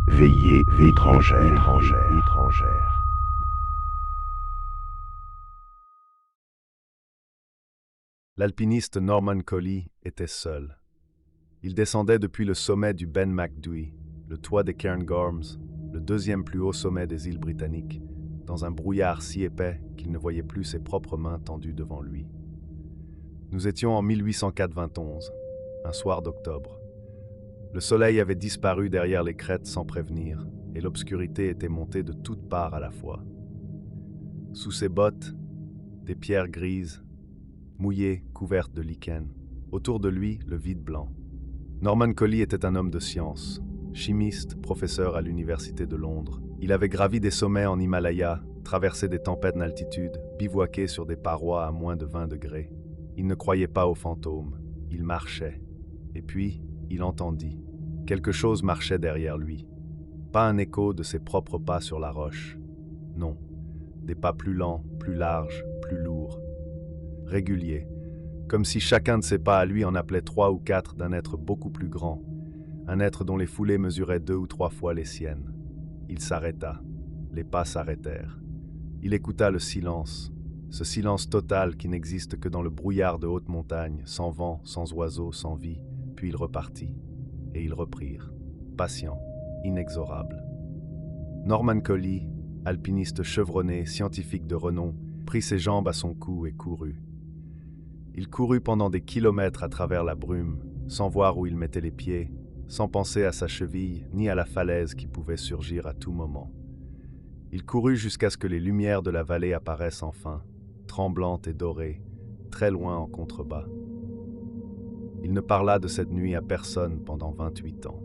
Veillée étrangère. L'alpiniste Norman Collie était seul. Il descendait depuis le sommet du Ben Macdui, le toit des Cairngorms, le deuxième plus haut sommet des îles britanniques, dans un brouillard si épais qu'il ne voyait plus ses propres mains tendues devant lui. Nous étions en 1891, un soir d'octobre. Le soleil avait disparu derrière les crêtes sans prévenir, et l'obscurité était montée de toutes parts à la fois. Sous ses bottes, des pierres grises, mouillées, couvertes de lichen. Autour de lui, le vide blanc. Norman Collie était un homme de science, chimiste, professeur à l'Université de Londres. Il avait gravi des sommets en Himalaya, traversé des tempêtes d'altitude, bivouaqué sur des parois à moins de 20 degrés. Il ne croyait pas aux fantômes, il marchait. Et puis, il entendit. Quelque chose marchait derrière lui. Pas un écho de ses propres pas sur la roche. Non, des pas plus lents, plus larges, plus lourds. Réguliers, comme si chacun de ses pas à lui en appelait 3 ou 4 d'un être beaucoup plus grand, un être dont les foulées mesuraient 2 ou 3 fois les siennes. Il s'arrêta. Les pas s'arrêtèrent. Il écouta le silence, ce silence total qui n'existe que dans le brouillard de haute montagne, sans vent, sans oiseaux, sans vie, puis il repartit. Et ils reprirent, patients, inexorables. Norman Collie, alpiniste chevronné, scientifique de renom, prit ses jambes à son cou et courut. Il courut pendant des kilomètres à travers la brume, sans voir où il mettait les pieds, sans penser à sa cheville ni à la falaise qui pouvait surgir à tout moment. Il courut jusqu'à ce que les lumières de la vallée apparaissent enfin, tremblantes et dorées, très loin en contrebas. Il ne parla de cette nuit à personne pendant 28 ans.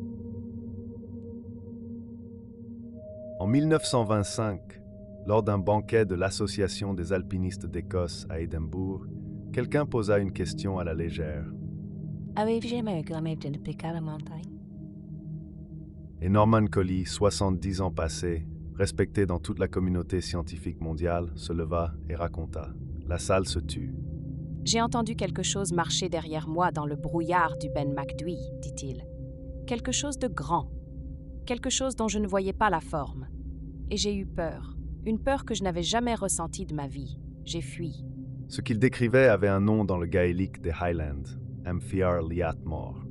En 1925, lors d'un banquet de l'Association des alpinistes d'Écosse à Édimbourg, quelqu'un posa une question à la légère. Avez-vous jamais grimpé à la montagne? Et Norman Collie, 70 ans passés, respecté dans toute la communauté scientifique mondiale, se leva et raconta. La salle se tut. J'ai entendu quelque chose marcher derrière moi dans le brouillard du Ben Macdui, dit-il. Quelque chose de grand, quelque chose dont je ne voyais pas la forme. Et j'ai eu peur, une peur que je n'avais jamais ressentie de ma vie. J'ai fui. Ce qu'il décrivait avait un nom dans le gaélique des Highlands, Amphir Liatmor,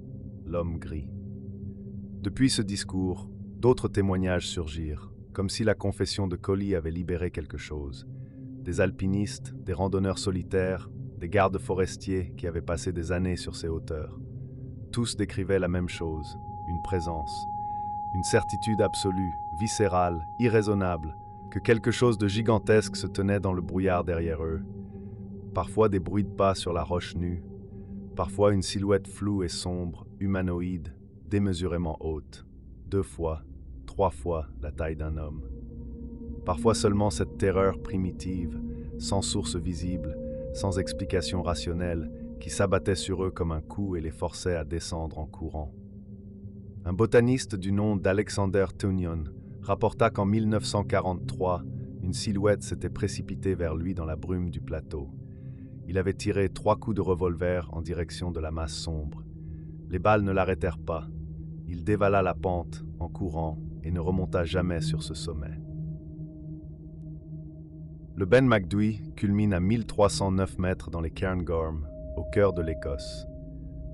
l'homme gris. Depuis ce discours, d'autres témoignages surgirent, comme si la confession de Collie avait libéré quelque chose. Des alpinistes, des randonneurs solitaires, des gardes forestiers qui avaient passé des années sur ces hauteurs. Tous décrivaient la même chose, une présence, une certitude absolue, viscérale, irraisonnable, que quelque chose de gigantesque se tenait dans le brouillard derrière eux. Parfois des bruits de pas sur la roche nue, parfois une silhouette floue et sombre, humanoïde, démesurément haute, 2 fois, 3 fois la taille d'un homme. Parfois seulement cette terreur primitive, sans source visible, sans explication rationnelle, qui s'abattait sur eux comme un coup et les forçait à descendre en courant. Un botaniste du nom d'Alexander Tunion rapporta qu'en 1943, une silhouette s'était précipitée vers lui dans la brume du plateau. Il avait tiré 3 coups de revolver en direction de la masse sombre. Les balles ne l'arrêtèrent pas. Il dévala la pente en courant et ne remonta jamais sur ce sommet. Le Ben Macdui culmine à 1309 mètres dans les Cairngorms, au cœur de l'Écosse.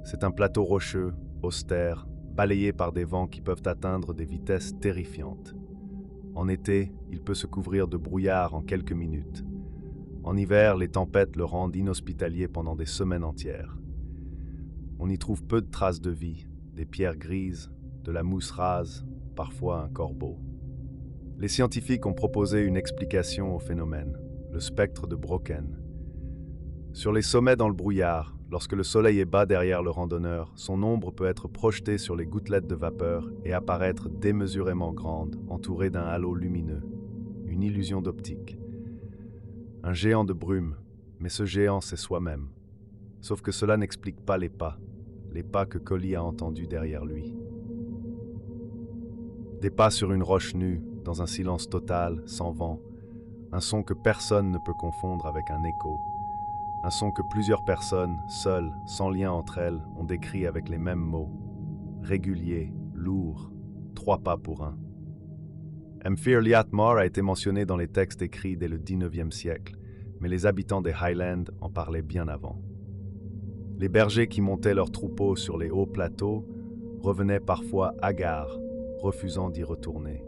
C'est un plateau rocheux, austère, balayé par des vents qui peuvent atteindre des vitesses terrifiantes. En été, il peut se couvrir de brouillard en quelques minutes. En hiver, les tempêtes le rendent inhospitalier pendant des semaines entières. On y trouve peu de traces de vie, des pierres grises, de la mousse rase, parfois un corbeau. Les scientifiques ont proposé une explication au phénomène, le spectre de Brocken. Sur les sommets dans le brouillard, lorsque le soleil est bas derrière le randonneur, son ombre peut être projetée sur les gouttelettes de vapeur et apparaître démesurément grande, entourée d'un halo lumineux. Une illusion d'optique. Un géant de brume, mais ce géant c'est soi-même. Sauf que cela n'explique pas les pas que Collie a entendus derrière lui. Des pas sur une roche nue, dans un silence total, sans vent, un son que personne ne peut confondre avec un écho, un son que plusieurs personnes, seules, sans lien entre elles, ont décrit avec les mêmes mots. Régulier, lourd, 3 pas pour un. Mfir Liatmore a été mentionné dans les textes écrits dès le XIXe siècle, mais les habitants des Highlands en parlaient bien avant. Les bergers qui montaient leurs troupeaux sur les hauts plateaux revenaient parfois hagards, refusant d'y retourner.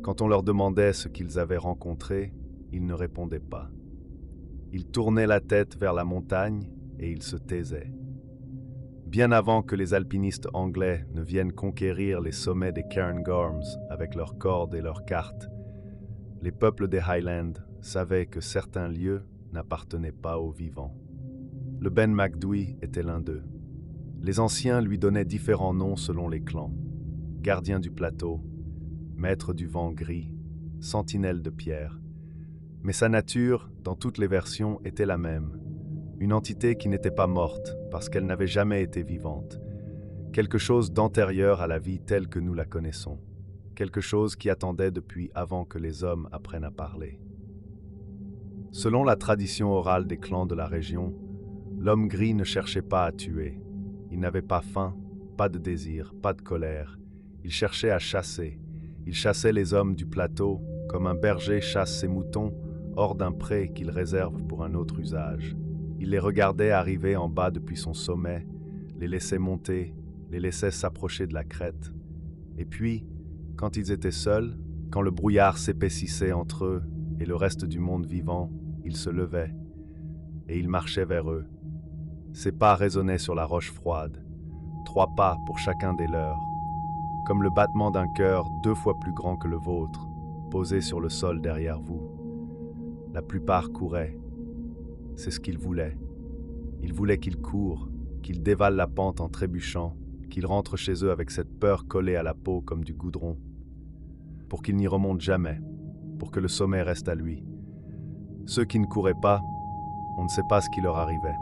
Quand on leur demandait ce qu'ils avaient rencontré, ils ne répondaient pas. Ils tournaient la tête vers la montagne et ils se taisaient. Bien avant que les alpinistes anglais ne viennent conquérir les sommets des Cairngorms avec leurs cordes et leurs cartes, les peuples des Highlands savaient que certains lieux n'appartenaient pas aux vivants. Le Ben Macdui était l'un d'eux. Les anciens lui donnaient différents noms selon les clans. Gardien du plateau, maître du vent gris, sentinelle de pierre. Mais sa nature, dans toutes les versions, était la même. Une entité qui n'était pas morte parce qu'elle n'avait jamais été vivante. Quelque chose d'antérieur à la vie telle que nous la connaissons. Quelque chose qui attendait depuis avant que les hommes apprennent à parler. Selon la tradition orale des clans de la région, l'homme gris ne cherchait pas à tuer. Il n'avait pas faim, pas de désir, pas de colère. Il cherchait à chasser. Il chassait les hommes du plateau comme un berger chasse ses moutons hors d'un pré qu'il réserve pour un autre usage. Il les regardait arriver en bas depuis son sommet, les laissait monter, les laissait s'approcher de la crête. Et puis, quand ils étaient seuls, quand le brouillard s'épaississait entre eux et le reste du monde vivant, il se levait et il marchait vers eux. Ses pas résonnaient sur la roche froide, 3 pas pour chacun des leurs, comme le battement d'un cœur 2 fois plus grand que le vôtre, posé sur le sol derrière vous. La plupart couraient. C'est ce qu'ils voulaient. Ils voulaient qu'ils courent, qu'ils dévalent la pente en trébuchant, qu'ils rentrent chez eux avec cette peur collée à la peau comme du goudron, pour qu'ils n'y remontent jamais, pour que le sommet reste à lui. Ceux qui ne couraient pas, on ne sait pas ce qui leur arrivait.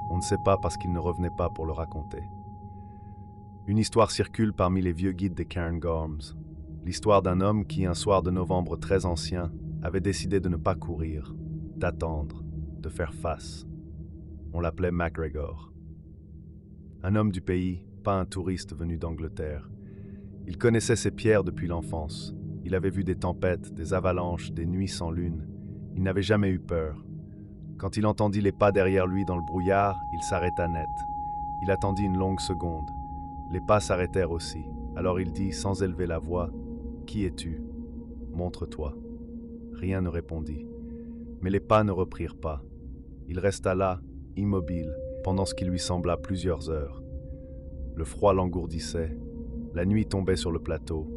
On ne sait pas parce qu'ils ne revenaient pas pour le raconter. Une histoire circule parmi les vieux guides des Cairngorms. L'histoire d'un homme qui, un soir de novembre très ancien, avait décidé de ne pas courir, d'attendre, de faire face. On l'appelait MacGregor. Un homme du pays, pas un touriste venu d'Angleterre. Il connaissait ces pierres depuis l'enfance. Il avait vu des tempêtes, des avalanches, des nuits sans lune. Il n'avait jamais eu peur. Quand il entendit les pas derrière lui dans le brouillard, il s'arrêta net. Il attendit une longue seconde. Les pas s'arrêtèrent aussi. Alors il dit, sans élever la voix, « Qui es-tu? Montre-toi. » Rien ne répondit. Mais les pas ne reprirent pas. Il resta là, immobile, pendant ce qui lui sembla plusieurs heures. Le froid l'engourdissait. La nuit tombait sur le plateau.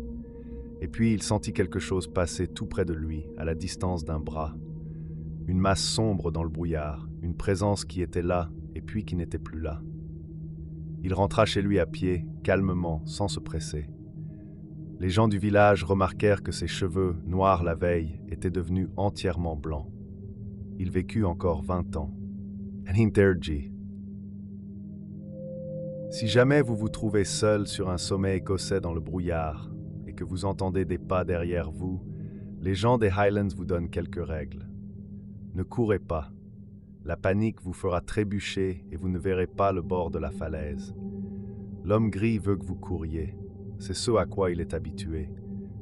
Et puis il sentit quelque chose passer tout près de lui, à la distance d'un bras. Une masse sombre dans le brouillard, une présence qui était là et puis qui n'était plus là. Il rentra chez lui à pied, calmement, sans se presser. Les gens du village remarquèrent que ses cheveux, noirs la veille, étaient devenus entièrement blancs. Il vécut encore 20 ans. Hinterji. Si jamais vous vous trouvez seul sur un sommet écossais dans le brouillard et que vous entendez des pas derrière vous, les gens des Highlands vous donnent quelques règles. Ne courez pas. La panique vous fera trébucher et vous ne verrez pas le bord de la falaise. L'homme gris veut que vous couriez. C'est ce à quoi il est habitué.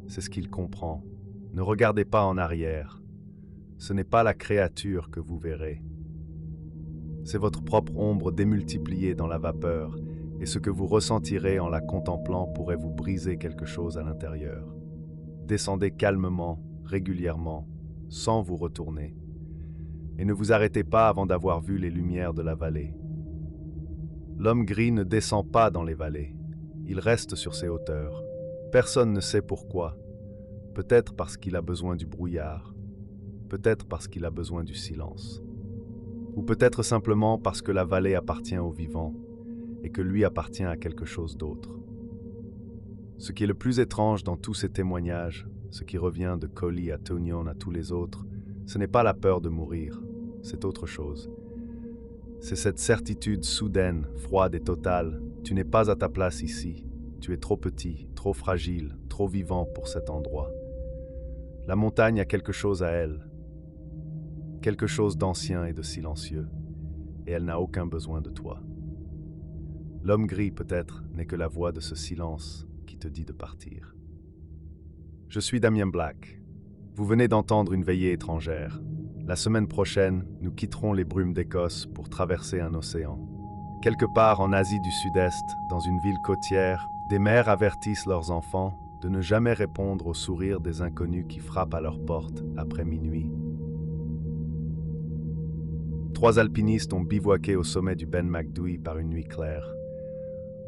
C'est ce qu'il comprend. Ne regardez pas en arrière. Ce n'est pas la créature que vous verrez. C'est votre propre ombre démultipliée dans la vapeur, et ce que vous ressentirez en la contemplant pourrait vous briser quelque chose à l'intérieur. Descendez calmement, régulièrement, sans vous retourner. Et ne vous arrêtez pas avant d'avoir vu les lumières de la vallée. L'homme gris ne descend pas dans les vallées. Il reste sur ces hauteurs. Personne ne sait pourquoi. Peut-être parce qu'il a besoin du brouillard. Peut-être parce qu'il a besoin du silence. Ou peut-être simplement parce que la vallée appartient aux vivants et que lui appartient à quelque chose d'autre. Ce qui est le plus étrange dans tous ces témoignages, ce qui revient de Collie à Tonion à tous les autres, ce n'est pas la peur de mourir, c'est autre chose. C'est cette certitude soudaine, froide et totale, tu n'es pas à ta place ici, tu es trop petit, trop fragile, trop vivant pour cet endroit. La montagne a quelque chose à elle, quelque chose d'ancien et de silencieux, et elle n'a aucun besoin de toi. L'homme gris, peut-être, n'est que la voix de ce silence qui te dit de partir. Je suis Damien Black. Vous venez d'entendre une veillée étrangère. La semaine prochaine, nous quitterons les brumes d'Écosse pour traverser un océan. Quelque part en Asie du Sud-Est, dans une ville côtière, des mères avertissent leurs enfants de ne jamais répondre aux sourires des inconnus qui frappent à leur porte après minuit. 3 alpinistes ont bivouaqué au sommet du Ben Macdui par une nuit claire.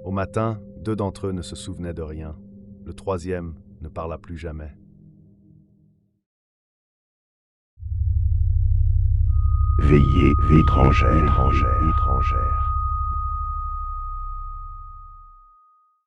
Au matin, 2 d'entre eux ne se souvenaient de rien. Le 3e ne parla plus jamais. Veillée étrangère.